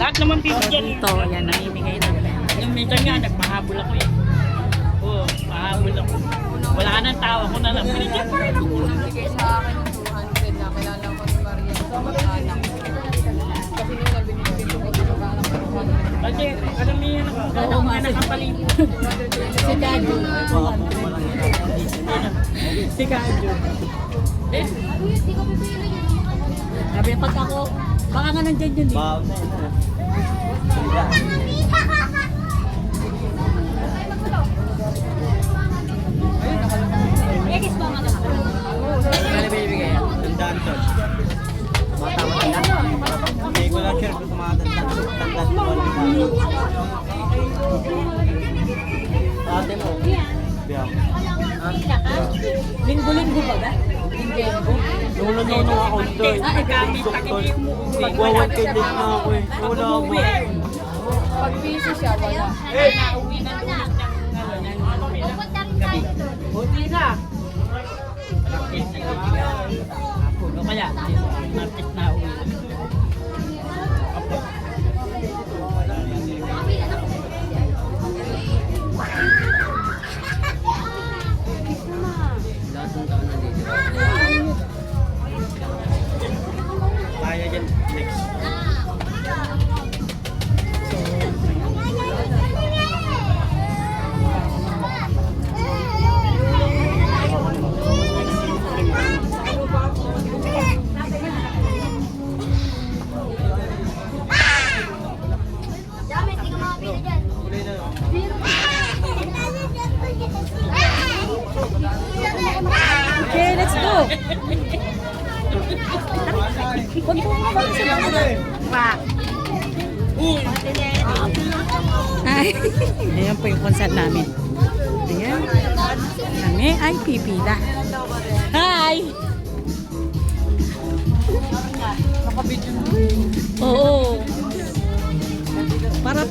Lahat naman bibigyan. Dito, yan, namimigay na. Yung minsan nga, nagpahabol ako eh. Oo, pahabol ako. Wala nang tawa ko na lang. Binigyan pa rin ako. Bigay sa akin yung 200 na kilala ko si Maria sa anak. Kasi nung nabinibigay ko sa anak ko 200. Kasi, alam niyo yun ako nga nakapalito. Si Kadyo. Si Kadyo. Eh, Sabi, pag ako, baka nga nandyan yun eh. Kaya bibigay yan. Tandaan to. Tama-tama. Hindi ko lang sure kung tumatandaan. Tandaan ko. Ate mo. Biyak. Linggo-linggo ba ba? Nung nanonong ako doon. gamit takip yung umuwi. Nagwawan kay date na ako eh. Wala ako. Pag busy siya, wala. Nauwi na tulad ng gabi. Buti na. O kaya, market na uwi. Kaya dyan. Next. Okay, let's go. Huwag mo nga bang sila mo. Ay, ayan po yung concert namin. Ayan. Kami ay pipila. Hi! Oo. Para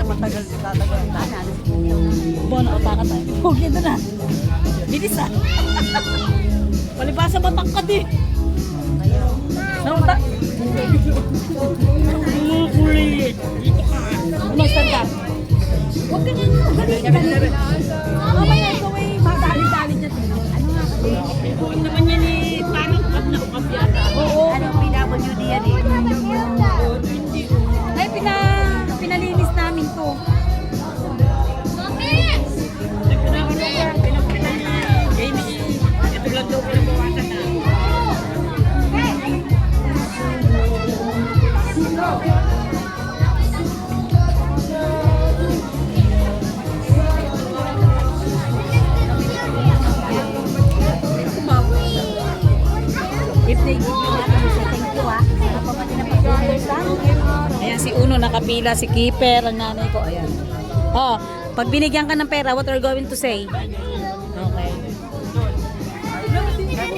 Matagal si tatagal. Bono, baka tayo. Huwag ito na. Bilis ah. Palibasa matangkad eh. Nauta. Kulit. Dito ka. Ano, stand up? Huwag ka nang galing. Mamaya ikaw ay madali-dali dyan. Ano nga kasi? Huwag naman yan eh. Parang ukap na ukap yata. Oo. Anong PWD yan eh? Ay, pinalinis namin to. Ito lang daw pinabawasan na. If they give you that, thank you ah. Napapati na pag-orders. Ayan si Uno nakapila, si Keeper, ang nanay ko. Ayan. Oh, pag binigyan ka ng pera, what are you going to say? Okay.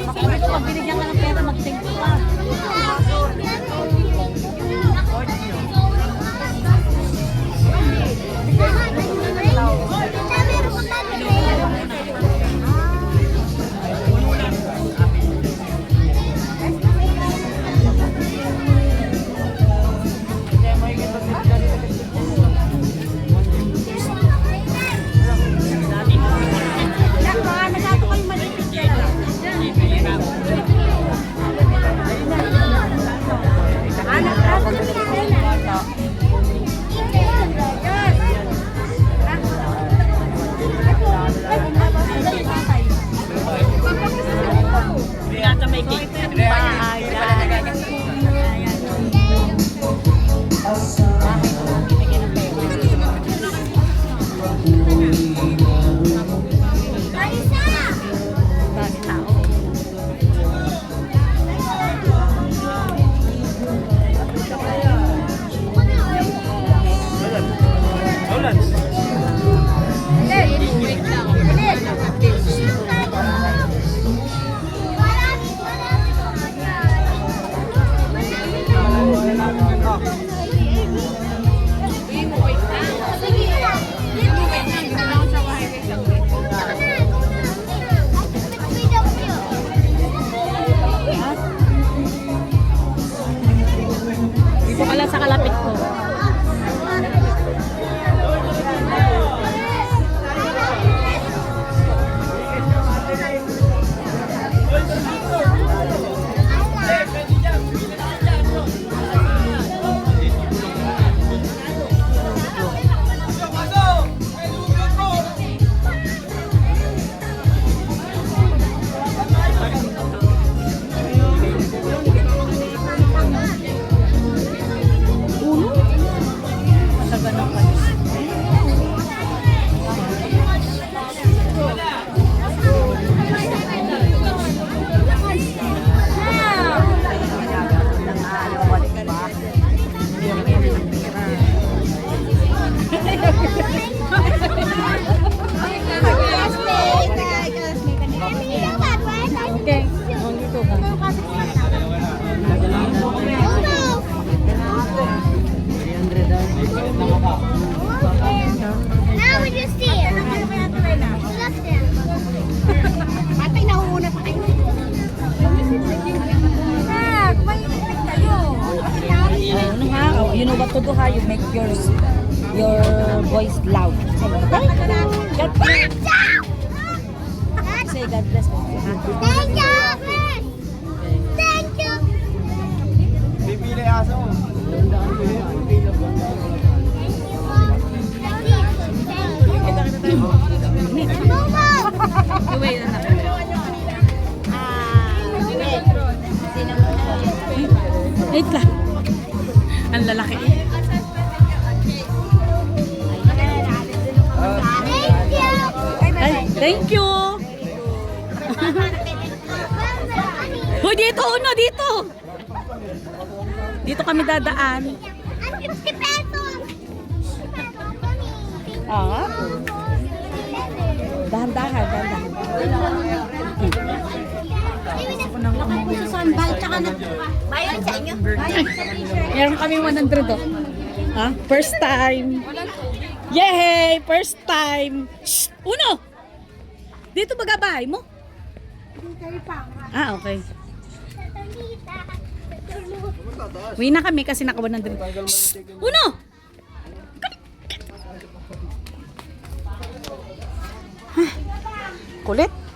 Sabi ko, pag binigyan ka ng pera, mag-thank you ka. Yata may cake. Dito pala sa kalapit ko. You know what to do, ha? You make your voice loud. Thank you. God bless. Say God bless. Thank you! Thank you! Bibili aso. Wait, anak. Wait lang. Ang lalaki. Thank you! Ay, thank you. Hoy, dito, Uno, dito. Dito kami dadaan. Ang 50 pesos! Ah. Dahan-dahan, dahan-dahan. Bayad sa inyo? Meron kami 100 oh. Ha? First time. Yay! First time. Shh! Uno! Dito ba bahay mo? Ah, okay. Uwi na kami kasi naka 100. Shh! Uno! Kulit.